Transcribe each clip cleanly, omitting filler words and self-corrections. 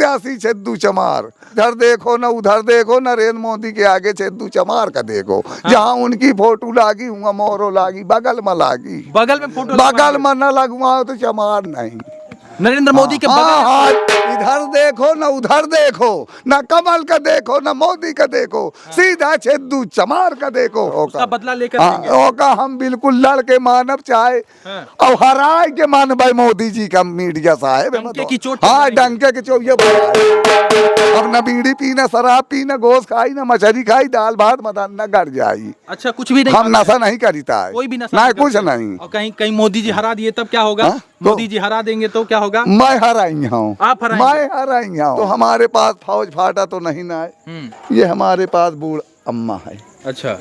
प्रत्याशी छेदू चमार, इधर देखो ना उधर देखो, नरेंद्र मोदी के आगे छेदू चमार का देखो। हाँ। जहाँ उनकी फोटो लागी हुआ मोरो लागी, बगल में लागी, बगल में फोटो, बगल में न लगवाओ तो चमार नहीं। नरेंद्र मोदी के हाँ, हाँ, इधर देखो ना उधर देखो, ना कमल का देखो ना मोदी का देखो, सीधा छेदू चमार का देखो। उसका बदला लेकर ओका हम बिल्कुल लड़ के मानव चाहे और हराए के मान भाई मोदी जी का मीडिया साहब। डंके की चोट, हाँ डंके की चोट। ये अब न बीड़ी पी न शराब पी न गोश्त खाई न मछली खाई, दाल भात मदन न गड़ जाई। अच्छा, कुछ भी नहीं, हम नशा नहीं करीता है, कोई भी नशा नहीं, कुछ नहीं। और कहीं कहीं मोदी जी हरा दिए तब क्या होगा? मोदी जी हरा देंगे तो क्या होगा? मैं हराई हूँ, आप हराएंगे? मैं हराई हूँ। तो हमारे पास फौज फाटा तो नहीं ना है, ये हमारे पास बूढ़ अम्मा है। अच्छा,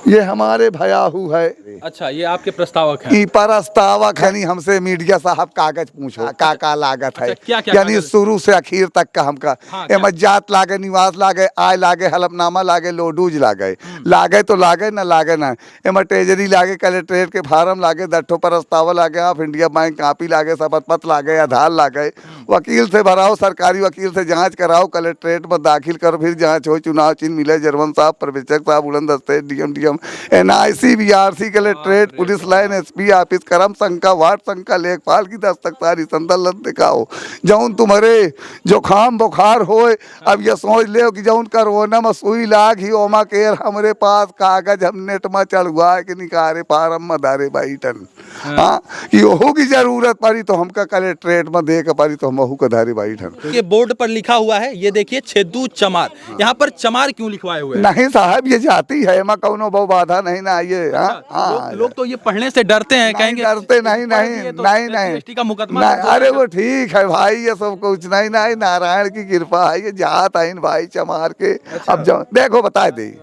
ये हमारे भयाहू है। अच्छा, ये आपके प्रस्तावक हैं? प्रस्तावक है। नहीं, हमसे मीडिया साहब कागज पूछो का लागत है। क्या क्या यानी शुरू से आखिर तक का हमका जात लागे, निवास लागे, आय लागे, हलफनामा लागे, लोडूज लागे, लागे तो लागे न लागे ना, एम ट्रेजरी लागे, कलेक्ट्रेट के फार्म लागे, दट्ठो प्रस्ताव लागे, ऑफ इंडिया बैंक कापी लागे, शपथ पत्र लागे, आधार लागे, वकील से भराओ, सरकारी वकील से जांच कराओ, कलेक्ट्रेट में दाखिल करो, फिर जांच हो, चुनाव चिन्ह मिले, जर्मन साहब, पर्यवेक्षक साहब, बुलंदस्ते, DM NIC BRC collectorate, police line, SP office, करम संख्या, वार्ड संख्या, लेखपाल की दस्तखतारी, संदर्भ दिखाओ। जौन तुम्हारे जुखाम बुखार होए, अब ये सोच ले कि जौन कोरोना में सुई लाग ही ओमा केयर, हमरे पास कागज हम नेट में चढ़वा के निकारे फार्म में धारे बैठन। हाँ, कि ओहू की जरूरत पड़ी तो हमका कलेक्ट्रेट में दे के पड़ी तो हम ओहू का धारे बैठन। ये बोर्ड पर लिखा हुआ है, ये देखिए छेदू चमार। यहाँ पर चमार क्यों लिखवाए हुए? नहीं साहब, ये जाती है, मैं कौनो बहु बाधा नहीं ना ये। लोग तो ये पढ़ने से डरते हैं, कहेंगे डरते नहीं, नहीं, नहीं, नहीं, का मुकदमा। अरे वो ठीक है भाई, ये सब कुछ नहीं, नहीं, नारायण की कृपा है, ये जात है भाई चमार के। अब जो देखो बता दे,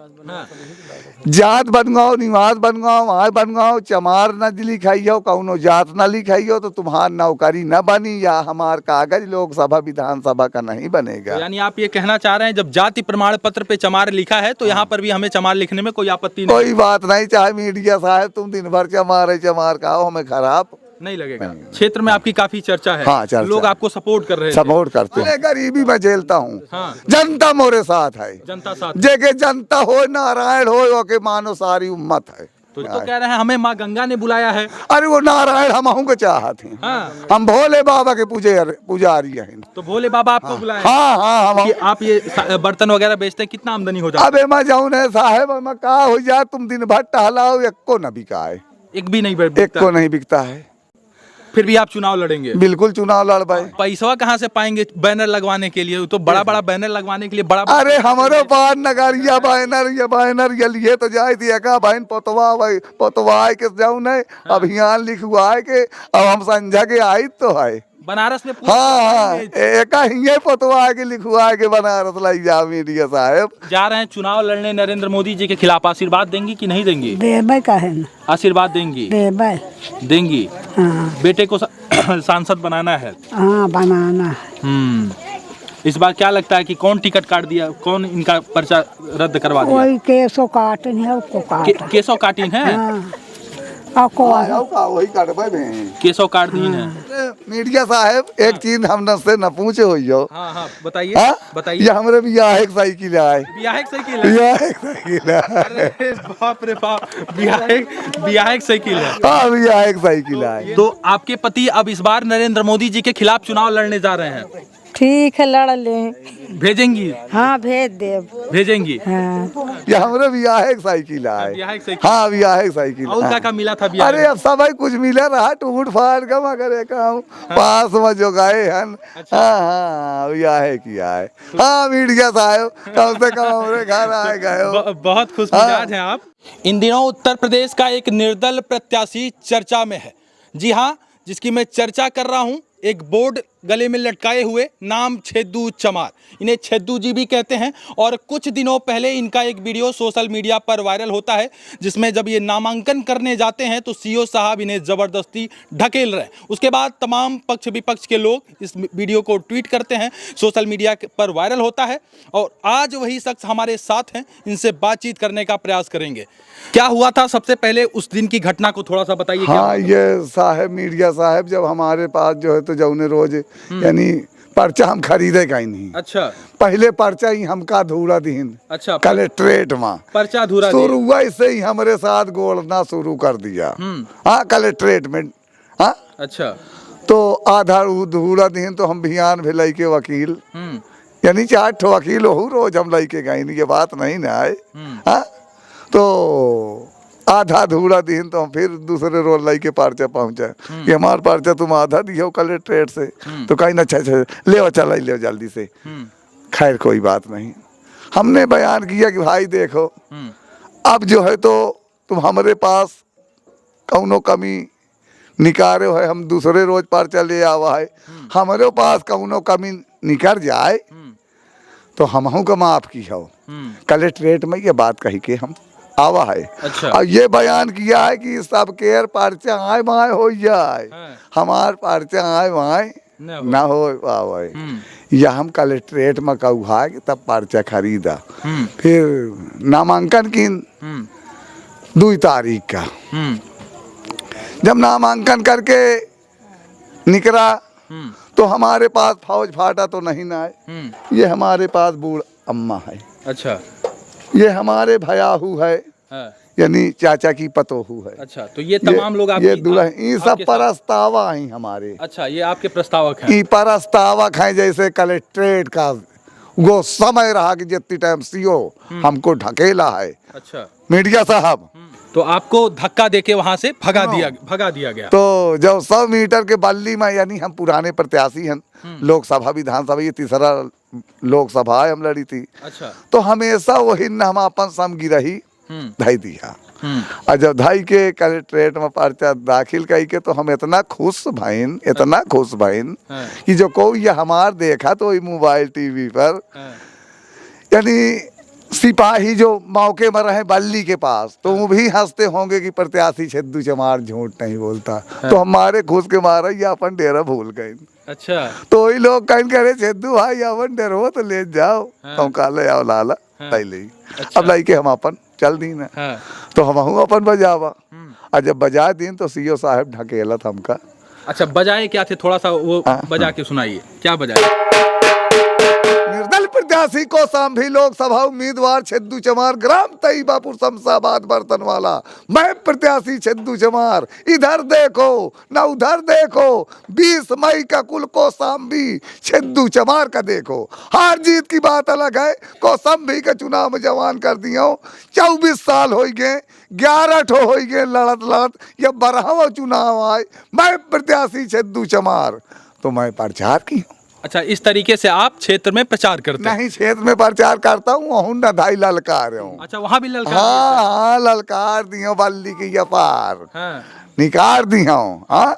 जात बनगाओ, निवास बनगाओ, वहाँ बनगाओ, चमार न लिखाई हो, कौनो जात न लिखाई हो तो तुम्हार नौकरी न बनी, या हमार कागज लोकसभा विधानसभा का नहीं बनेगा। यानी आप ये कहना चाह रहे हैं जब जाति प्रमाण पत्र पे चमार लिखा है तो यहाँ पर भी हमें चमार लिखने में कोई आपत्ति नहीं? कोई बात नहीं, चाहे मीडिया साहब तुम दिन भर चमार का हो, हमें खराब नहीं लगेगा। क्षेत्र में आपकी काफी चर्चा है। हाँ, चर्चा। लोग आपको सपोर्ट कर रहे हैं। सपोर्ट करते हैं। गरीबी में झेलता हूँ। हाँ। जनता मोरे साथ है, जनता साथ, जेके जनता हो, नारायण हो, ओके मानो सारी उम्मत है। तो कह रहे हैं हमें माँ गंगा ने बुलाया है। अरे वो नारायण हम को चाहते हैं। हाँ। हम भोले बाबा के पुजारी हैं। तो भोले बाबा आपको बुलाए? हाँ, हाँ, आप ये बर्तन वगैरह बेचते हैं, कितना आमदनी हो जाती है? अबे मैं जाऊँ है साहेब, मैं कहा हो जाए, तुम दिन भर टहलाओ, एक को न बिका है, एक भी नहीं बिकता, एक को नहीं बिकता है। फिर भी आप चुनाव लड़ेंगे? बिल्कुल चुनाव लड़ पाए। पैसा कहाँ से पाएंगे बैनर लगवाने के लिए? तो बड़ा बड़ा बैनर लगवाने के लिए बड़ा, अरे हमारे पास नगरिया बैनर ये लिए तो जाए थी का बहन पोतवा के जाऊँ नहीं, अभियान लिखवाए के, अब हम समझा के आई तो है बनारस में। हाँ, एक ही पोतवा के लिखवा के बनारस लाई जा मीडिया साहब। जा रहे हैं चुनाव लड़ने नरेंद्र मोदी जी के खिलाफ, आशीर्वाद देंगी कि नहीं देंगी? देबै काहे न, आशीर्वाद देंगी? देंगी। हाँ। बेटे को सांसद बनाना है? हाँ, बनाना है। इस बार क्या लगता है कि कौन टिकट काट दिया, कौन इनका पर्चा रद्द करवा दिया? वही केसो काटन है, उसको काट केसो काटिन है। हाँ। वही केसो काटिन है। मीडिया साहब एक चीज हम से न पूछे हो। हाँ, हाँ, बताइए, बताइए। ये हमारे बियाह एक साइकिल है। बियाह एक साइकिल है? अरे बाप रे बाप, बियाह एक साइकिल है। हाँ, बियाह एक साइकिल है। तो आपके पति अब इस बार नरेंद्र मोदी जी के खिलाफ चुनाव लड़ने जा रहे हैं? ठीक है, लड़ ले। भेजेंगी? हाँ, भेज दे। भेजेंगी? हाँ। ये हमारे बियाह एक साइकिल है। हाँ, बियाह एक साइकिल। और क्या मिला था बियाह? अरे अब सब कुछ मिला रहा, टूट फाड़ का मगर पास में जो गए हैं। हाँ, हाँ, बियाह किया है। हाँ, मीडिया साहब कम से कम हमारे घर आए गए। बहुत खुश मिजाज हैं आप। इन दिनों उत्तर प्रदेश का एक निर्दल प्रत्याशी चर्चा में है। जी हाँ, जिसकी मैं चर्चा कर रहा हूँ, एक बोर्ड गले में लटकाए हुए, नाम छेदू चमार, इन्हें छेदू जी भी कहते हैं। और कुछ दिनों पहले इनका एक वीडियो सोशल मीडिया पर वायरल होता है, जिसमें जब ये नामांकन करने जाते हैं तो सीओ साहब इन्हें ज़बरदस्ती ढकेल रहे हैं। उसके बाद तमाम पक्ष विपक्ष के लोग इस वीडियो को ट्वीट करते हैं, सोशल मीडिया पर वायरल होता है। और आज वही शख्स हमारे साथ हैं, इनसे बातचीत करने का प्रयास करेंगे। क्या हुआ था, सबसे पहले उस दिन की घटना को थोड़ा सा बताइए। हाँ, ये साहब मीडिया साहब जब हमारे पास जो है तो जौने रोज यानी पर्चा हम खरीदे कहीं नहीं। अच्छा पहले पर्चा ही हमका धूरा दीन अच्छा कलेक्ट्रेट में पर्चा अधूरा दिए। शुरू से ही हमारे साथ गोलना शुरू कर दिया। हाँ कलेक्ट्रेट में। हाँ अच्छा तो आधा धूरा दीन तो हम भियान भिलाई के वकील यानी 4 ठो वकील हो रोज हम लई के गई ये बात नहीं ना आए। हाँ तो आधा धूरा दिन तो हम फिर दूसरे रोज लाई के पर्चा पहुंचे कि हमार पर्चा तुम आधा दियो कलेक्ट्रेट से। तो कहीं ना अच्छा ले चला ले जल्दी से। खैर कोई बात नहीं, हमने बयान किया कि भाई देखो अब जो है तो तुम हमारे पास कौनो कमी निकारे है, हम दूसरे रोज पर्चा ले आवा है, हमारे पास कौनो कमी निकर जाए तो हमहू का माफ की हो। कलेक्ट्रेट में ये बात कही के हम आवा है। अच्छा। और ये बयान किया है कि सब केयर पर्चा आए माए हो जाए, हमार पर्चा आए माए ना हो आवे। या हम कलेक्ट्रेट में कहा कि तब पर्चा खरीदा। फिर नामांकन की 2 तारीख का जब नामांकन करके निकला तो हमारे पास फौज फाटा तो नहीं ना है। ये हमारे पास बूढ़ अम्मा है। अच्छा ये हमारे भयाहू है। यानी चाचा की पतोहू है। अच्छा तो ये तमाम लोग आपकी, ये दुल्हन ये सब प्रस्तावा हैं हमारे। अच्छा ये आपके प्रस्तावक हैं। ये प्रस्तावक हैं जैसे कलेक्ट्रेट का वो समय रहा कि जितनी टाइम सीओ हमको ढकेला है। अच्छा मीडिया साहब तो आपको धक्का देके वहां से भगा दिया गया। तो जब 100 मीटर के बल्ली में यानी हम पुराने प्रत्याशी हैं लोकसभा विधानसभा ये तीसरा लोकसभा हम लड़ी थी। अच्छा तो हमेशा वही न हम अपन समगिरही धाई दिया। और जब धाई के कलेक्ट्रेट में पर्चा दाखिल कई के तो हम इतना खुश भईन कि जो कोई ये हमार देखा तो मोबाइल टीवी पर यानी सिपाही जो मौके में रहे बल्ली के पास तो वो भी हंसते होंगे कि प्रत्याशी छेदू चमार झूठ नहीं बोलता। तो हमारे खुश के मारे ये अपन डेरा भूल गए। अच्छा तो वही लोग कहीं कह रहे छेदू भाई अपन डेरो तो ले जाओ तुम काले आओ लाला लाई ले। अब लाई के हम अपन चल दी ना। तो हम अपन बजावा और जब बजा दिन तो सीओ साहब ढकेला था हमका। अच्छा बजाए क्या थे, थोड़ा सा वो बजा के सुनाइए, क्या बजाए? निर्दल प्रत्याशी को सांभी लोकसभा उम्मीदवार छेदू चमार ग्राम तईबापुर शमशाबाद बर्तनवाला। मैं प्रत्याशी छेदू चमार, इधर देखो ना उधर देखो, 20 मई का कुल कौशाम्बी छेदू चमार का देखो। हार जीत की बात अलग है, कौशाम्बी का चुनाव में जवान कर दिया। 24 साल हो गए, 11 ठो हो गए लड़त या 12वां चुनाव आए। मैं प्रत्याशी छेदू चमार तो मैं प्रचार की हूँ। अच्छा इस तरीके से आप क्षेत्र में प्रचार करते हैं? नहीं क्षेत्र में प्रचार करता हूँ, वहाँ न धाई ललकार हूँ। अच्छा वहाँ भी ललकार? हाँ ललकार दियो बल्ली की अपार निकार दिया हूँ। हाँ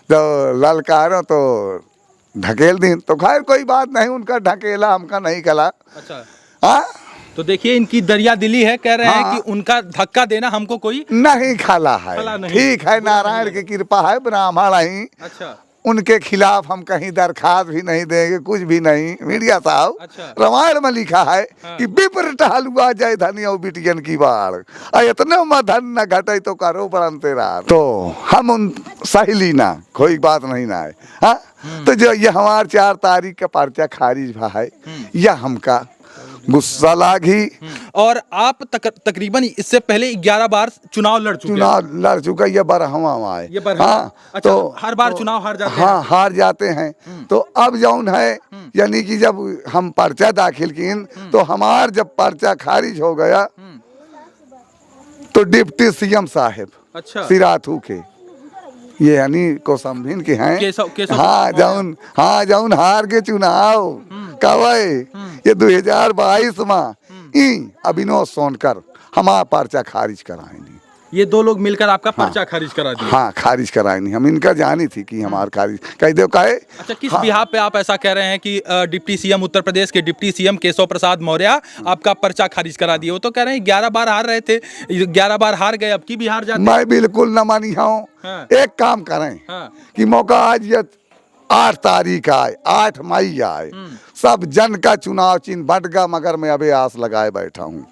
तो ललकारो तो ढकेल दी तो खैर कोई बात नहीं, उनका ढकेला हमका नहीं कला। अच्छा हाँ तो देखिए इनकी दरिया दिली है, कह रहे हैं कि उनका धक्का देना हमको कोई नहीं खाला है। ठीक है, नारायण की कृपा है, ब्राह्मण ही। अच्छा उनके खिलाफ हम कहीं दरखास्त भी नहीं देंगे, कुछ भी नहीं। मीडिया साहब अच्छा। रामायण में लिखा है कि विप्र टहलुआ जय धनिया बिटियन की बाढ़, इतने में धन न घटे तो करो परंतेरा। तो हम उन सहेली ना कोई बात नहीं ना है। हाँ तो जो ये हमार 4 तारीख का पर्चा खारिज भा है, यह हमका गुस्सा लागी। और आप तकरीबन इससे पहले 11 बार चुनाव लड़ चुका, ये 12वां आए। हाँ अच्छा, तो हर बार चुनाव हार जाते हैं। हाँ हार जाते हैं। तो अब जौन है यानी कि जब हम पर्चा दाखिल किन तो हमार जब पर्चा खारिज हो गया तो डिप्टी सीएम साहब अच्छा सिराथू के ये यानी कौशाम्बी के हैं। केशव हाँ जौन हार के चुनाव कवै ये 2022 में अभिनव सोनकर हमारा पर्चा खारिज कराएंगे। ये 2 लोग मिलकर आपका पर्चा खारिज करा दिया? हाँ खारिज कराएंगे। हम इनका जानी थी कि हमारा खारिज कह दो कहे। अच्छा किस बिहार पे आप ऐसा कह रहे हैं कि डिप्टी सीएम उत्तर प्रदेश के डिप्टी सीएम केशव प्रसाद मौर्य आपका पर्चा खारिज करा दिए? वो तो कह रहे हैं 11 बार हार रहे थे, 11 बार हार गए, अब की भी हार जाते? मैं बिल्कुल न मानी हूँ। एक काम करें कि मौका आज ये 8 तारीख आए, 8 मई आए, सब जन का चुनाव चिन्ह बट गया, मगर मैं अभी आस लगाए बैठा हूँ।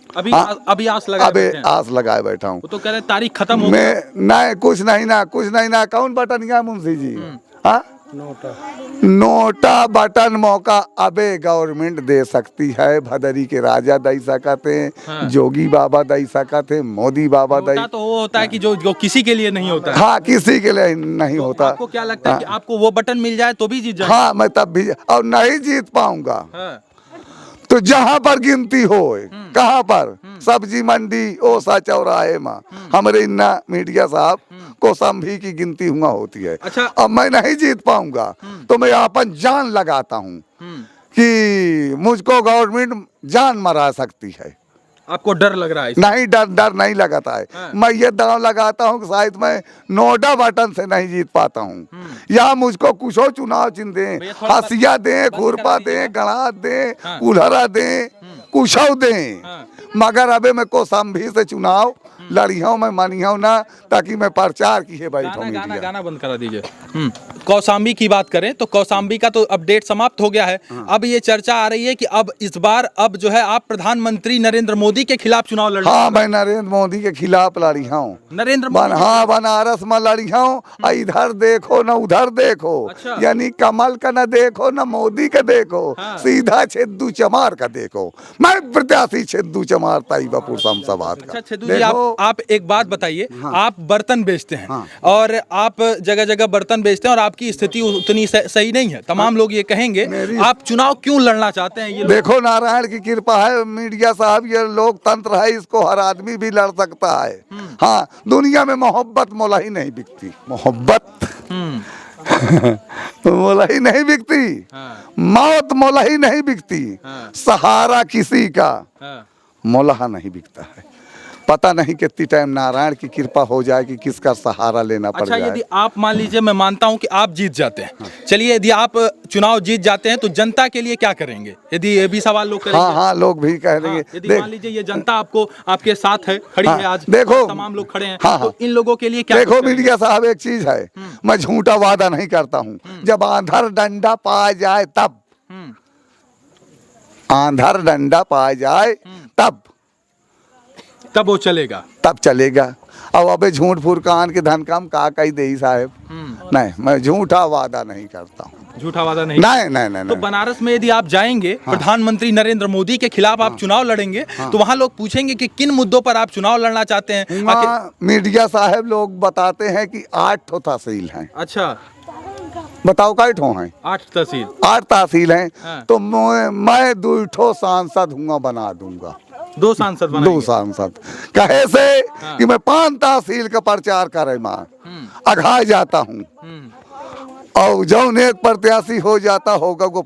अभी आस लगाए बैठा हूँ। तो कह रहे तारीख खत्म हो मैं नहीं कुछ नहीं ना कौन बटनिया मुंशी जी। हाँ नोटा बटन मौका अबे गवर्नमेंट दे सकती है। भदरी के राजा दई सकते हैं, हाँ। जोगी बाबा दई सकते हैं, मोदी बाबा दई। नोटा तो वो होता है कि जो किसी के लिए नहीं होता है। हाँ, किसी के लिए नहीं तो होता। आपको क्या लगता है कि आपको वो बटन मिल जाए तो भी जीत जाए? हाँ, मैं तब भी और नहीं जीत पाऊंगा। हाँ। तो जहाँ पर गिनती हो, कहाँ पर सब्जी मंडी ओसा चौराहे में हमारे इन्ना मीडिया साहब कोसंभी की गिनती हुआ होती है। अच्छा। अब मैं नहीं जीत पाऊंगा तो मैं अपन जान लगाता हूँ कि मुझको गवर्नमेंट जान मरा सकती है। आपको डर लग रहा है इससे? नहीं, डर नहीं लगाता है। हाँ। मैं ये दांव लगाता हूँ कि शायद मैं नोटा बटन से नहीं जीत पाता हूँ, या मुझको कुछ और चुनाव चिन्ह दें, भैया थोड़ा हसिया दें, बंद खुरपा करा दीजिए। दें, गणा दें, हाँ। कुल्हरा दें, कुछ और दें, हाँ। मगर अबे मैं कोसंभी से चुनाव लड़ियों में मानियों ना, ताकि मैं प्रचार किए बैठूं। गाना बंद करा दीजिए। कौसाम्बी की बात करें तो कौसाम्बी का तो अपडेट समाप्त हो गया है। अब ये चर्चा आ रही है कि अब इस बार जो है आप प्रधानमंत्री नरेंद्र मोदी के खिलाफ चुनाव लड़। हाँ, मैं नरेंद्र मोदी के खिलाफ लड़ी हूँ। नरेंद्र मोदी हाँ, बनारस में लड़ी हूँ। इधर देखो न उधर देखो। अच्छा। यानी कमल का न देखो न मोदी का देखो। हाँ। सीधा छेदू चमार का देखो। मैं प्रत्याशी छेदू चमार ताईबापुर शमशाबाद का। अच्छा छेदू जी, आप एक बात बताइए। आप बर्तन बेचते हैं और आप जगह जगह बर्तन बेचते हैं और आपकी स्थिति उतनी सही नहीं है। तमाम लोग ये कहेंगे आप चुनाव क्यों लड़ना चाहते हैं? ये देखो, नारायण की कृपा है मीडिया साहब, ये लोकतंत्र है, इसको हर आदमी भी लड़ सकता है। हाँ, दुनिया में मोहब्बत मोला ही नहीं बिकती। मोहब्बत मोला ही नहीं बिकती। हाँ। मौत मोला ही नहीं बिकती। हाँ। सहारा किसी का हाँ। मोला नहीं बिकता है। पता नहीं कितनी टाइम नारायण की कृपा हो जाए कि किसका सहारा लेना पड़ अच्छा, जाए। यदि आप मान लीजिए, मैं मानता हूं कि आप जीत जाते हैं। चलिए, यदि आप चुनाव जीत जाते हैं तो जनता के लिए क्या करेंगे? यदि ये भी सवाल लोग करेंगे। हाँ, लोग भी कह देंगे। यदि मान लीजिए ये जनता आपको आपके साथ है, खड़ी है आज, देखो, तमाम लोग खड़े हैं, हाँ, तो इन लोगों के लिए क्या? देखो मीडिया साहब, एक चीज है, मैं झूठा वादा नहीं करता हूँ। जब आंधर डंडा पाया जाए तब, आंधर डंडा पाया जाए तब वो चलेगा। तब चलेगा। अब अबे झूठ फूर कान के धन काम का कही दे साहब। नहीं, मैं झूठा वादा नहीं करता हूँ। झूठा वादा नहीं? नहीं। तो बनारस में यदि आप जाएंगे, प्रधानमंत्री नरेंद्र मोदी के खिलाफ आप चुनाव लड़ेंगे, तो वहाँ लोग पूछेंगे कि किन मुद्दों पर आप चुनाव लड़ना चाहते हैं? मीडिया साहब लोग बताते हैं कि 8 तहसील हैं। अच्छा, बताओ कई ठो हैं? 8 तहसील। 8 तहसील हैं। हाँ। तो मैं 2 ठो सांसद हुआ बना दूंगा। 2 सांसद बनाएंगे? 2 सांसद कहे से कि मैं 5 तहसील का प्रचार करे मां अघा जाता हूँ, और जौन एक प्रत्याशी हो जाता होगा वो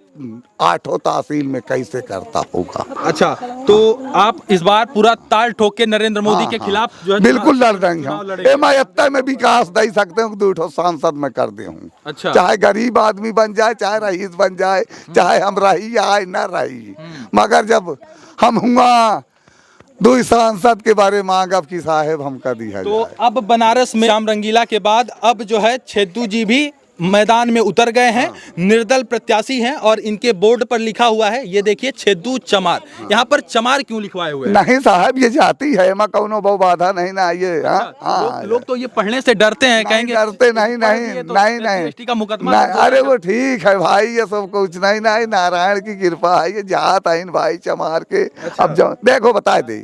8 तहसील में कैसे करता होगा। अच्छा, तो आप इस बार पूरा ताल ठोक के नरेंद्र मोदी के खिलाफ जो है बिल्कुल लड़ देंगे। मैं इतना में विकास दे सकते हूँ, 2 सांसद में कर दे हूँ। अच्छा। चाहे गरीब आदमी बन जाए, चाहे रईस बन जाए, चाहे हम रही आए न रही, मगर जब हम हुआ 2 सांसद के बारे मांग अब की साहेब हमका दिया तो जाए। अब बनारस में श्याम रंगीला के बाद अब जो है छेदू जी भी मैदान में उतर गए हैं। निर्दल प्रत्याशी हैं और इनके बोर्ड पर लिखा हुआ है, ये देखिए, छेदू चमार। यहाँ पर चमार क्यों लिखवाए हुए हैं? नहीं साहब, ये जाती है, मैं कौनो बहु बाधा नहीं ना ये। लोग तो ये पढ़ने से डरते हैं, कहेंगे डरते नहीं। SC का मुकदमा। अरे वो ठीक है भाई, ये सब कुछ नहीं नारायण की कृपा है, ये जात आइन भाई चमार के। अब जो देखो बता दे,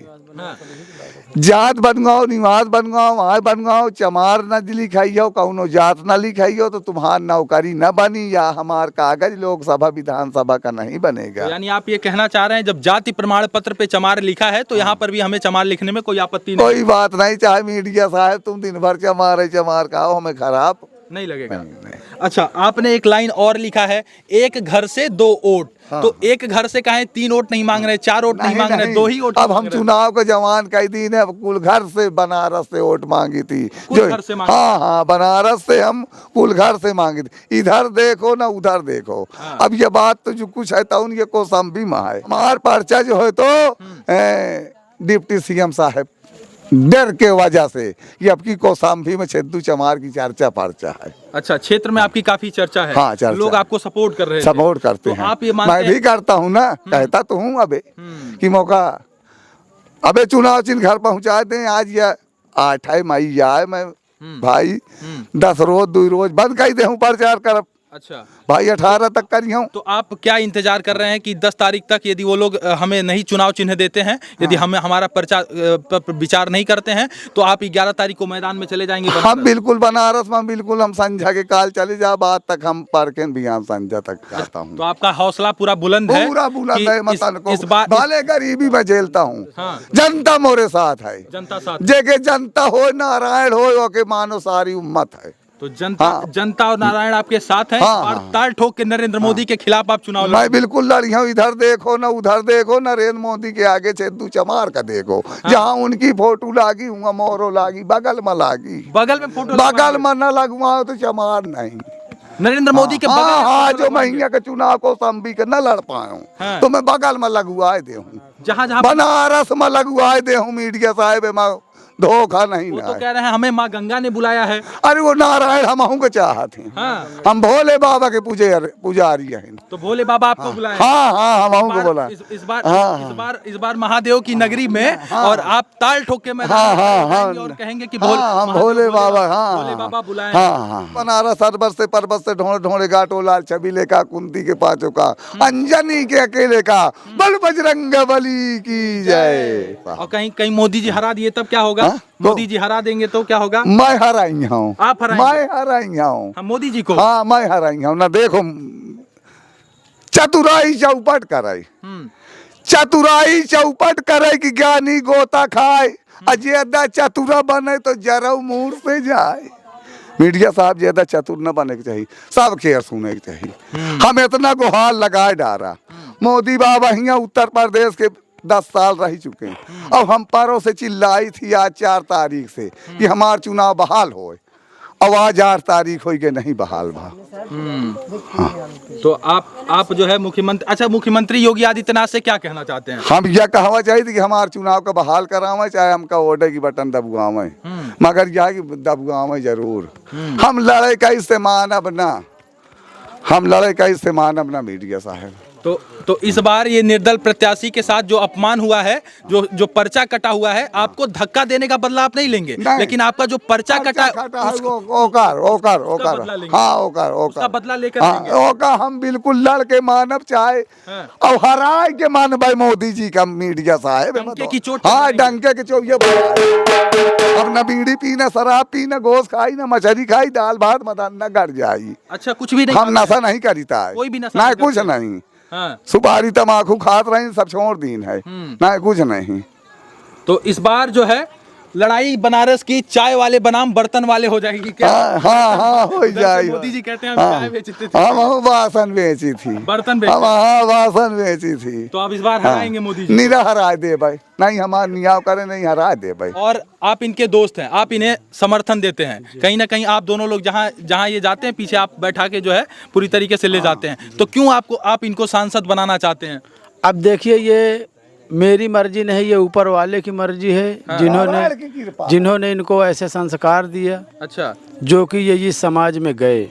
जात बनगाओ, निवास बनगाओ, वहाँ बनगाओ, चमार न लिखाई हो, कौनो जात न लिखाई हो तो तुम्हार नौकरी न बनी, या हमार कागज लोकसभा विधानसभा का नहीं बनेगा। तो यानी आप ये कहना चाह रहे हैं, जब जाति प्रमाण पत्र पे चमार लिखा है तो यहाँ पर भी हमें चमार लिखने में कोई आपत्ति नहीं? कोई बात नहीं। चाहे मीडिया साहब तुम दिन भर चमार का हो, हमें खराब नहीं लगेगा। अच्छा, आपने एक लाइन और लिखा है, एक घर से 2 वोट। तो एक घर से कहें 3 वोट नहीं मांग रहे, 4 वोट नहीं मांग रहे, 2 ही वोट। अब हम चुनाव के जवान कई दिन है, कुल घर से बनारस से वोट मांगी थी। घर से मांगी? हाँ, बनारस से हम कुल घर से मांगी थी। इधर देखो ना उधर देखो। अब ये बात तो जो कुछ है तो उनके कोसंबी में है। हमार पर्चा जो है तो डिप्टी CM साहब डर के वजह से ये आपकी कौसाम्बी में छेदू चमार की चर्चा पर्चा है। अच्छा, क्षेत्र में आपकी काफी चर्चा है। हाँ, चर्चा। लोग आपको सपोर्ट कर रहे हैं। सपोर्ट करते हैं। आप ये मानते मैं भी करता हूँ ना, कहता तो हूँ अबे कि मौका अबे चुनाव चिन्ह घर पहुँचा दें। आज या 8 मई आए, मैं भाई 10 रोज 2 रोज बंद कर दे हूँ प्रचार कर। अच्छा, भाई 18 तक करी हूँ। तो आप क्या इंतजार कर रहे हैं कि 10 तारीख तक यदि वो लोग हमें नहीं चुनाव चिन्ह देते हैं, यदि हमें हमारा पर्चा विचार नहीं करते हैं, तो आप 11 तारीख को मैदान में चले जाएंगे हम बनारस? बिल्कुल बनारस में बिल्कुल हम संझा के काल चले जा, बाद तक हम पार्कें भी हम संझा तक जाता हूँ। तो आपका हौसला पूरा बुलंद है पूरा बुलंद कि है, मतलब इस बार भले गरीबी में झेलता हूँ। हाँ। जनता मोरे साथ है, जनता साथ, जेके जनता हो नारायण हो ओके मानो सारी उम्मत है। तो जनता और नारायण आपके साथ हैं। हाँ, और हाँ। ताल ठोक के नरेंद्र मोदी के खिलाफ आप चुनाव मैं बिल्कुल लड़ी हूँ, इधर देखो ना उधर देखो, नरेंद्र मोदी के आगे छेदू चमार का देखो। जहाँ उनकी फोटो लागी हुआ मोरो लागी, बगल में लागी, बगल में फोटो बगल में न लगवाओ तो चमार नहीं। नरेंद्र मोदी के बगल में हाँ, फोटो जो लगवाएंगे। महीने के चुनाव को संभी के न लड़ पाऊँ हाँ। तो मैं बगल में लगवाए दे हूँ, जहाँ जहाँ बनारस में लगवाए दे हूँ। मीडिया साहब मैं धोखा नहीं वो ना तो है। कह रहे हैं हमें माँ गंगा ने बुलाया है। अरे वो नारायण हम को चाहते हैं। हाँ। हम भोले बाबा के पुजारी हैं। तो भोले बाबा आपको बुलाया। हाँ हाँ, हम को बोला इस बार महादेव की नगरी में और आप ताल ठोक के मैदान में जाएंगे और कहेंगे कि हम भोले बाबा, हाँ भोले बाबा बुलाए। हाँ हाँ। बनारस अरबर से पर्वत से ढोड़े ढोड़े घाटो लाल छबीले का, कुंती के पांचों का, अंजनी के अकेले का, बल बजरंग बली की जय। और कहीं मोदी जी हरा दिए तब क्या होगा? हाँ? मोदी जी हरा देंगे तो क्या होगा? मैं हराई हूँ, आप हराएंगे? मैं हराई हूँ। हम मोदी जी को? हाँ, मैं हराई हूँ ना। देखो चतुराई चौपट कराई, चतुराई चौपट करे कि ज्ञानी गोता खाए, अज्यादा चतुरा बने तो जरऊ मूर से जाए। मीडिया साहब ज्यादा चतुर न बने के चाहिए, सब केयर सुने के चाहिए। हम इतना गुहार लगाए डारा, मोदी बाबा यहाँ उत्तर प्रदेश के 10 साल रह चुके हैं। अब हम पारों से चिल्लाई थी आज 4 तारीख से कि हमार चुनाव बहाल हो, अब आज 8 तारीख हो के नहीं बहाल भा। तो आप जो है मुख्यमंत्री, अच्छा मुख्यमंत्री योगी आदित्यनाथ से क्या कहना चाहते हैं? हम यह कहवा चाहिए कि हमारे चुनाव का बहाल करावे, चाहे हमका वोटे की बटन दबुआवे, मगर यह कि दबुआवे जरूर। हम लड़े का इससे मानब ना, हम लड़े का इससे मानब ना मीडिया साहब। तो इस बार ये निर्दल प्रत्याशी के साथ जो अपमान हुआ है, जो पर्चा कटा हुआ है, आपको धक्का देने का बदला आप नहीं लेंगे, लेकिन आपका जो पर्चा कटा ओकर उसका बदला लेकर लेंगे। ओकर हम बिल्कुल लड़ के मानब, चाहे और हराए के मानब मोदी जी का। मीडिया साहब डंके की चोट, हाँ डंके की चोट। अब न बीड़ी पी, न शराब पी, न गोश्त खाई, न मछली खाई, दाल भात मदन न घर जाई। अच्छा, कुछ भी नहीं, हम नशा नहीं करीता है, कोई भी नशा ना नहीं कुछ करते। नहीं। हाँ। सुपारी तमाकू खात रही, सब छोड़ दीन है, ना कुछ नहीं। तो इस बार जो है लड़ाई बनारस की चाय वाले बनाम बर्तन वाले हो जाएगी क्या? हाँ हो जाएगी। मोदी जी कहते हैं हम चाय बेचते थे, हम बासन बेची थी, बर्तन बेचते। हाँ बासन बेची थी। तो आप इस बार हराएंगे मोदी जी? निरा हरा दे भाई, नहीं हमारा नियाव करे, नहीं हरा दे भाई। और आप इनके दोस्त हैं, आप इन्हें समर्थन देते हैं, कहीं ना कहीं आप दोनों लोग जहाँ ये जाते हैं पीछे आप बैठा के जो है पूरी तरीके से ले जाते हैं, तो क्यों आप इनको सांसद बनाना चाहते हैं? अब देखिए, ये मेरी मर्जी नहीं, ये ऊपर वाले की मर्जी है, जिन्होंने इनको ऐसे संस्कार दिया। अच्छा, जो कि ये इस समाज में गए।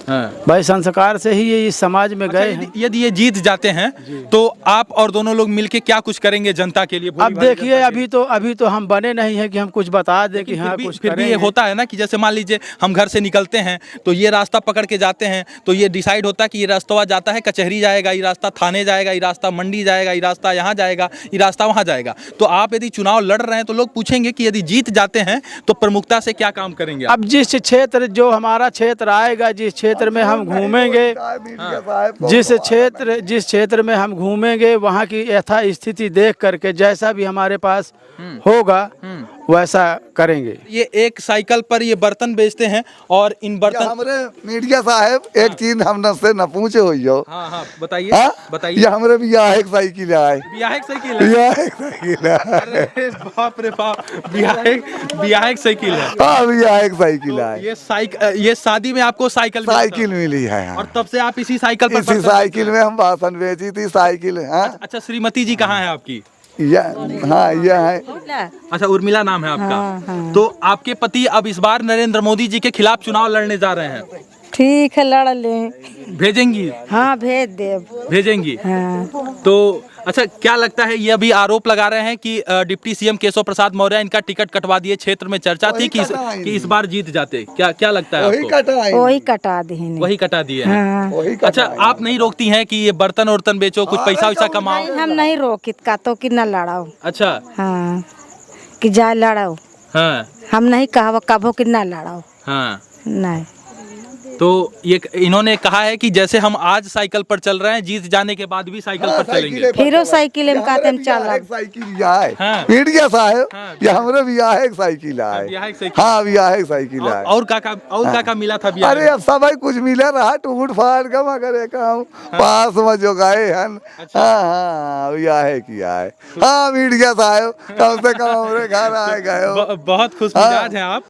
हाँ। भाई संस्कार से ही ये इस समाज में गए हैं। यदि ये जीत जाते हैं तो आप और दोनों लोग मिलके क्या कुछ करेंगे जनता के लिए? अब देखिए, अभी तो हम बने नहीं हैं कि हम कुछ बता दें कि हाँ कुछ फिर भी ये होता है ना कि जैसे मान लीजिए हम घर से निकलते हैं तो ये रास्ता पकड़ के जाते हैं, तो ये डिसाइड होता है कि ये रास्ता जाता है कचहरी जाएगा, ये रास्ता थाने जाएगा, ये रास्ता मंडी जाएगा, ये रास्ता यहाँ जाएगा, ये रास्ता वहाँ जाएगा। तो आप यदि चुनाव लड़ रहे हैं तो लोग पूछेंगे कि यदि जीत जाते हैं तो प्रमुखता से क्या काम करेंगे? अब जिस क्षेत्र, जो हमारा क्षेत्र आएगा, जिस क्षेत्र में हम घूमेंगे, जिस क्षेत्र में हम घूमेंगे, वहाँ की यथा स्थिति देख करके जैसा भी हमारे पास होगा वैसा करेंगे। ये एक साइकिल पर ये बर्तन बेचते हैं और इन बर्तन, हमरे मीडिया साहब एक चीज हम से न पूछे हो। हाँ बताइए, बताइए। ये हमरे बियाह एक साइकिल है, बियाह एक साइकिल है। अरे बाप रे बाप, बियाह एक साइकिल है। हाँ बियाह एक साइकिल है। ये शादी में आपको साइकिल मिली है, और तब से आप इसी साइकिल पर, इसी साइकिल में हम बासन बेची थी साइकिल। अच्छा, श्रीमती जी कहाँ है आपकी? यह है। अच्छा, उर्मिला नाम है आपका। हाँ। तो आपके पति अब इस बार नरेंद्र मोदी जी के खिलाफ चुनाव लड़ने जा रहे हैं, ठीक है, लड़ ले। भेजेंगी? हाँ भेज दे। भेजेंगी। हाँ। तो अच्छा, क्या लगता है, ये अभी आरोप लगा रहे हैं कि डिप्टी सीएम केशव प्रसाद मौर्य इनका टिकट कटवा दिए, क्षेत्र में चर्चा थी कि इस बार जीत जाते, क्या लगता है वही आपको? कटाई वही कटा दी वही कटा दिए हैं। हाँ। वही अच्छा, आप नहीं रोकती हैं कि ये बर्तन वर्तन बेचो, कुछ पैसा वैसा कमाओ? नहीं, हम नहीं रोकित का तो कि न लड़ाओ। अच्छा। हाँ, कि जाए लड़ाओ, हाँ हम नहीं कहो कि न लड़ाओ। हाँ। नहीं, तो ये इन्होंने कहा है कि जैसे हम आज साइकिल पर चल रहे हैं, जीत जाने के बाद भी साइकिल पर चलेंगे। फिरो साइकिल में कहते हम चला। साइकिल जाए हाँ। मीडिया साहब, हाँ, ये हमरे भी आहे एक साइकिल बियाह आए। एक साइकिल। हाँ, भी आहे एक साइकिल आए। और का मिला था बियाह अरे में? अब सब कुछ मिले रहा, टूट फाड़ का मगर कहूँ पास में जो गए हन। हाँ हाँ, भी आहे किया है। हाँ, मीडिया साहब, कम से कम हमरे घर आए गए हो। बहुत खुश मिजाज हैं आप।